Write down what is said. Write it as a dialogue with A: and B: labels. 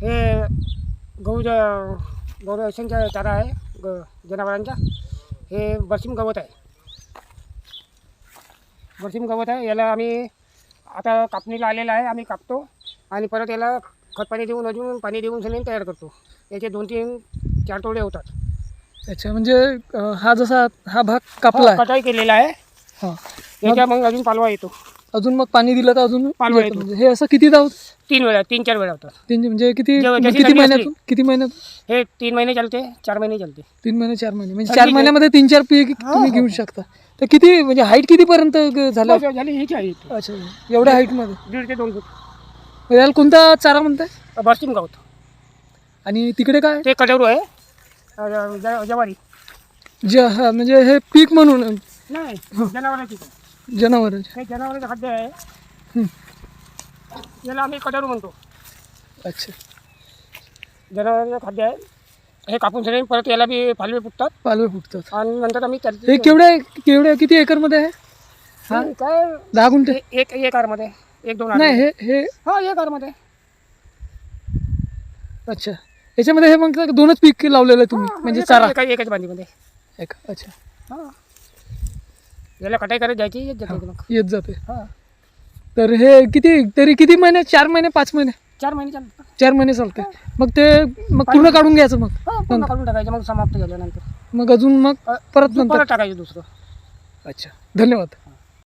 A: हे गहू रेशनचा चारा आहे जनावरांचा. हे बरसीम गवत आहे. बरसीम गवत आहे. याला आम्ही आता कापणीला आलेला आहे. आम्ही कापतो आणि परत याला खत पाणी देऊन अजून पाणी देऊन सनी तयार करतो. याचे 2-3-4 तोडे होतात.
B: अच्छा, म्हणजे हा भाग कापला आहे.
A: कटाई केलेला आहे.
B: हां,
A: याच्या मग अजून पालवा येतो.
B: अजून मग पाणी दिलं तर अजून
A: पालवा
B: येतं.
A: येतो.
B: म्हणजे हे असं किती धाव
A: 3-4 वेळा होतात.
B: म्हणजे किती
A: जशी
B: किती
A: थंडी
B: महिन्यातून किती महिन्यात
A: हे 3 महिने चालते, 4 महिने चालते.
B: 3 महिने 4 महिने म्हणजे
A: अगदी
B: 4 महिन्यामध्ये 3-4 पीक तुम्ही घेऊ शकता. तर किती म्हणजे हाईट कितीपर्यंत झालं?
A: झाली हीच आहे.
B: अच्छा, एवढ्या हाईटमध्ये
A: 1.5 ते 2 फूट
B: याला कोणता चारा म्हणताय?
A: बरसीम गवत.
B: आणि तिकडे काय
A: ते कटरू आहे. जवारी
B: म्हणजे हे पीक म्हणून
A: नाही, जनावरांची.
B: जनावर
A: हे जनावरांचं खाद्य आहे.
B: हं.
A: याला आम्ही कटरू म्हणतो.
B: अच्छा,
A: जनावरांचं खाद्य आहे. हे कापून सनी परत याला बी पालवे फुटतात
B: पालवे फुटतात.
A: आणि नंतर आम्ही
B: हे केवढ्या किती एकरमध्ये आहे? हा,
A: काय
B: 10 गुंठे?
A: एक कारमध्ये 1-2
B: नाही, हे
A: हा 1 कारमध्ये.
B: अच्छा, याच्यामध्ये हे मग 2च पीक लावलेलं आहे तुम्ही म्हणजे चारा
A: एकच बांधीमध्ये.
B: अच्छा,
A: हां, याला कटाई करत जायची येत जाते मग.
B: येत जाते.
A: हां,
B: तर हे किती महिने? 4 महिने 5 महिने?
A: 4 महिने चालतात.
B: 4 महिने चालते. मग पूर्ण काढून घ्यायचं मग
A: पूर्ण काढून टाकायचं मग समाप्त झाल्यानंतर.
B: मग अजून मग परत नंतर
A: परत टाकायचं दुसरं.
B: अच्छा, धन्यवाद.